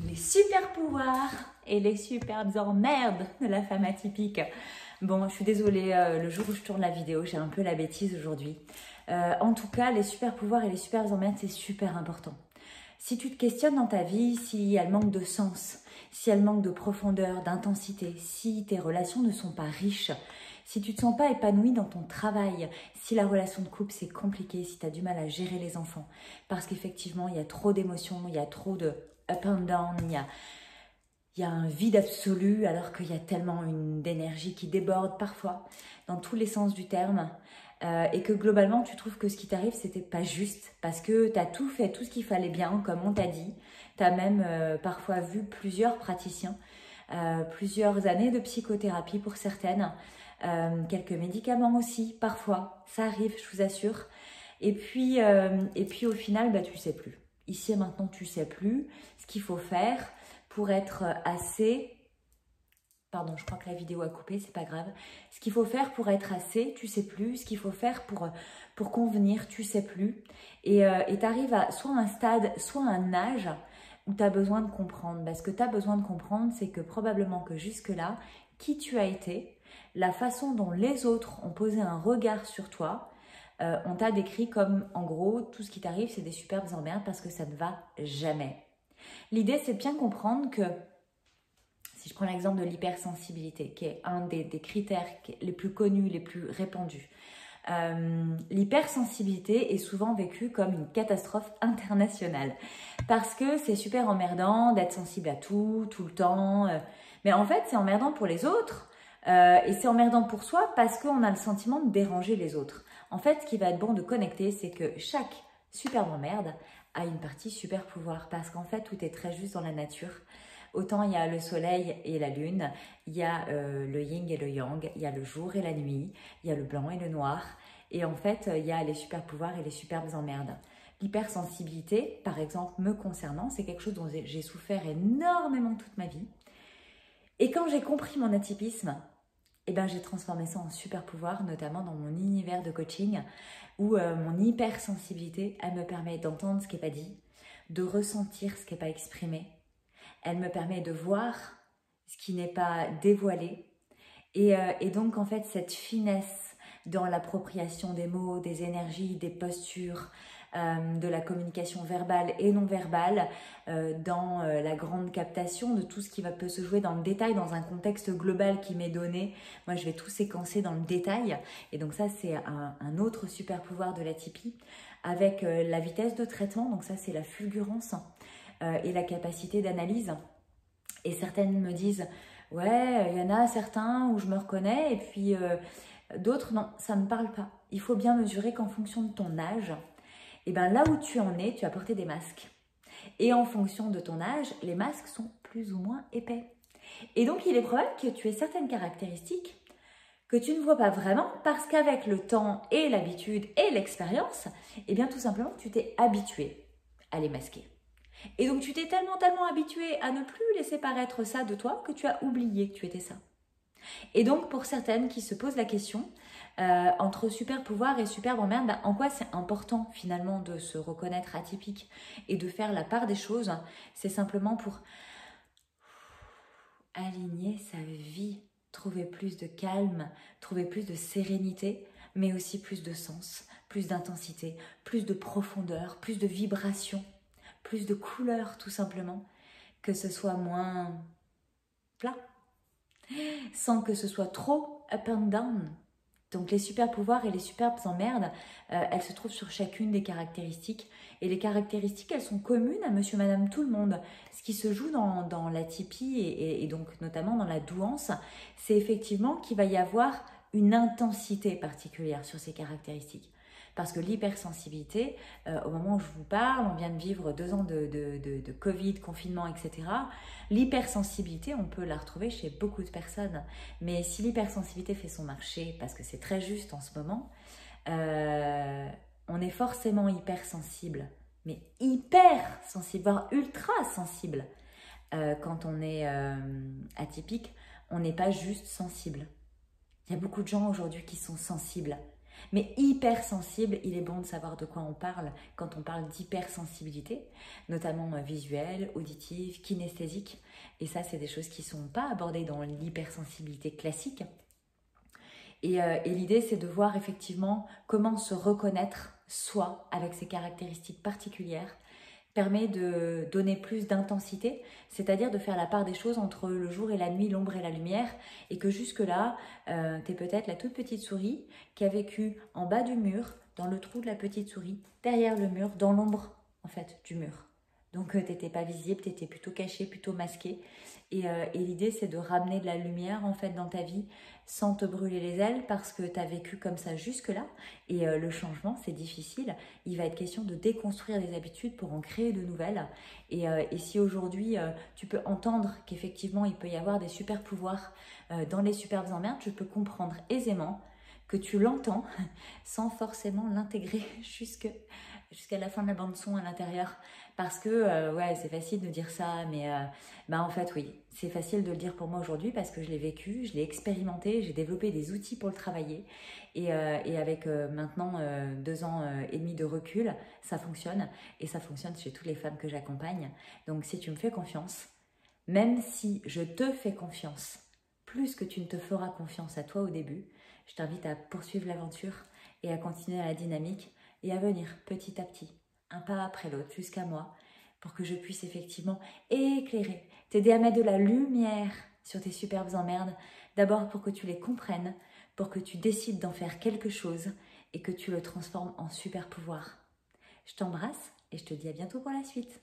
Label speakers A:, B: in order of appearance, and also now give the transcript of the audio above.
A: Les super pouvoirs et les superbes emmerdes de la femme atypique. Bon, je suis désolée, le jour où je tourne la vidéo, j'ai un peu la bêtise aujourd'hui. En tout cas, les super pouvoirs et les superbes emmerdes, c'est super important. Si tu te questionnes dans ta vie, si elle manque de sens, si elle manque de profondeur, d'intensité, si tes relations ne sont pas riches, si tu ne te sens pas épanoui dans ton travail, si la relation de couple c'est compliqué, si tu as du mal à gérer les enfants, parce qu'effectivement il y a trop d'émotions, il y a trop de up and down, il y a un vide absolu alors qu'il y a tellement d'énergie qui déborde parfois dans tous les sens du terme. Et que globalement tu trouves que ce qui t'arrive c'était pas juste parce que tu as tout fait, tout ce qu'il fallait bien comme on t'a dit. Tu as même parfois vu plusieurs praticiens, plusieurs années de psychothérapie pour certaines, quelques médicaments aussi parfois, ça arrive je vous assure. Et puis au final bah, tu sais plus. Ici et maintenant tu sais plus ce qu'il faut faire pour être assez... Pardon, je crois que la vidéo a coupé, c'est pas grave. Ce qu'il faut faire pour être assez, tu sais plus. Ce qu'il faut faire pour convenir, tu sais plus. Et tu arrives à soit un stade, soit un âge où tu as besoin de comprendre. Parce que tu as besoin de comprendre, c'est que probablement que jusque-là, qui tu as été, la façon dont les autres ont posé un regard sur toi, on t'a décrit comme, en gros, tout ce qui t'arrive, c'est des superbes emmerdes parce que ça ne va jamais. L'idée, c'est de bien comprendre que si je prends l'exemple de l'hypersensibilité, qui est un des critères les plus connus, les plus répandus, l'hypersensibilité est souvent vécue comme une catastrophe internationale. Parce que c'est super emmerdant d'être sensible à tout, tout le temps. Mais en fait, c'est emmerdant pour les autres. Et c'est emmerdant pour soi parce qu'on a le sentiment de déranger les autres. En fait, ce qui va être bon de connecter, c'est que chaque superbe emmerde a une partie super pouvoir. Parce qu'en fait, tout est très juste dans la nature. Autant il y a le soleil et la lune, il y a le yin et le yang, il y a le jour et la nuit, il y a le blanc et le noir. Et en fait, il y a les super pouvoirs et les superbes emmerdes. L'hypersensibilité, par exemple, me concernant, c'est quelque chose dont j'ai souffert énormément toute ma vie. Et quand j'ai compris mon atypisme, eh ben, j'ai transformé ça en super pouvoir, notamment dans mon univers de coaching, où mon hypersensibilité, elle me permet d'entendre ce qui n'est pas dit, de ressentir ce qui n'est pas exprimé. Elle me permet de voir ce qui n'est pas dévoilé. Et donc, en fait, cette finesse dans l'appropriation des mots, des énergies, des postures, de la communication verbale et non verbale, dans la grande captation de tout ce qui peut se jouer dans le détail, dans un contexte global qui m'est donné. Moi, je vais tout séquencer dans le détail. Et donc ça, c'est un autre super pouvoir de l'atypie, avec la vitesse de traitement. Donc ça, c'est la fulgurance et la capacité d'analyse. Et certaines me disent, ouais, il y en a certains où je me reconnais, et puis d'autres, non, ça ne me parle pas. Il faut bien mesurer qu'en fonction de ton âge, et ben là où tu en es, tu as porté des masques. Et en fonction de ton âge, les masques sont plus ou moins épais. Et donc, il est probable que tu aies certaines caractéristiques que tu ne vois pas vraiment parce qu'avec le temps et l'habitude et l'expérience, eh bien tout simplement, tu t'es habitué à les masquer. Et donc, tu t'es tellement habitué à ne plus laisser paraître ça de toi que tu as oublié que tu étais ça. Et donc, pour certaines qui se posent la question, entre super pouvoir et superbe emmerde, ben, en quoi c'est important finalement de se reconnaître atypique et de faire la part des choses, c'est simplement pour aligner sa vie, trouver plus de calme, trouver plus de sérénité, mais aussi plus de sens, plus d'intensité, plus de profondeur, plus de vibration, plus de couleur tout simplement, que ce soit moins plat, sans que ce soit trop up and down. Donc les super pouvoirs et les superbes emmerdes, elles se trouvent sur chacune des caractéristiques. Et les caractéristiques, elles sont communes à monsieur, madame, tout le monde. Ce qui se joue dans l'atypie et donc notamment dans la douance, c'est effectivement qu'il va y avoir une intensité particulière sur ces caractéristiques. Parce que l'hypersensibilité, au moment où je vous parle, on vient de vivre 2 ans de Covid, confinement, etc. L'hypersensibilité, on peut la retrouver chez beaucoup de personnes. Mais si l'hypersensibilité fait son marché, parce que c'est très juste en ce moment, on est forcément hypersensible. Mais hyper sensible, voire ultra sensible. Quand on est atypique, on n'est pas juste sensible. Il y a beaucoup de gens aujourd'hui qui sont sensibles. Mais hypersensible, il est bon de savoir de quoi on parle quand on parle d'hypersensibilité, notamment visuelle, auditive, kinesthésique. Et ça, c'est des choses qui ne sont pas abordées dans l'hypersensibilité classique. Et l'idée, c'est de voir effectivement comment se reconnaître soi avec ses caractéristiques particulières permet de donner plus d'intensité, c'est-à-dire de faire la part des choses entre le jour et la nuit, l'ombre et la lumière, et que jusque-là, tu es peut-être la toute petite souris qui a vécu en bas du mur, dans le trou de la petite souris, derrière le mur, dans l'ombre en fait du mur. Donc tu n'étais pas visible, tu étais plutôt caché, plutôt masqué. Et l'idée, c'est de ramener de la lumière en fait dans ta vie sans te brûler les ailes parce que tu as vécu comme ça jusque-là. Et le changement, c'est difficile. Il va être question de déconstruire des habitudes pour en créer de nouvelles. Et si aujourd'hui, tu peux entendre qu'effectivement, il peut y avoir des super pouvoirs dans les superbes emmerdes, je peux comprendre aisément que tu l'entends sans forcément l'intégrer jusqu'à la fin de la bande son à l'intérieur. Parce que, ouais, c'est facile de dire ça, mais bah en fait, oui, c'est facile de le dire pour moi aujourd'hui parce que je l'ai vécu, je l'ai expérimenté, j'ai développé des outils pour le travailler. Et avec maintenant 2 ans et demi de recul, ça fonctionne. Et ça fonctionne chez toutes les femmes que j'accompagne. Donc, si tu me fais confiance, même si je te fais confiance, plus que tu ne te feras confiance à toi au début, je t'invite à poursuivre l'aventure et à continuer à la dynamique et à venir petit à petit, un pas après l'autre, jusqu'à moi, pour que je puisse effectivement éclairer, t'aider à mettre de la lumière sur tes superbes emmerdes, d'abord pour que tu les comprennes, pour que tu décides d'en faire quelque chose et que tu le transformes en super pouvoir. Je t'embrasse et je te dis à bientôt pour la suite.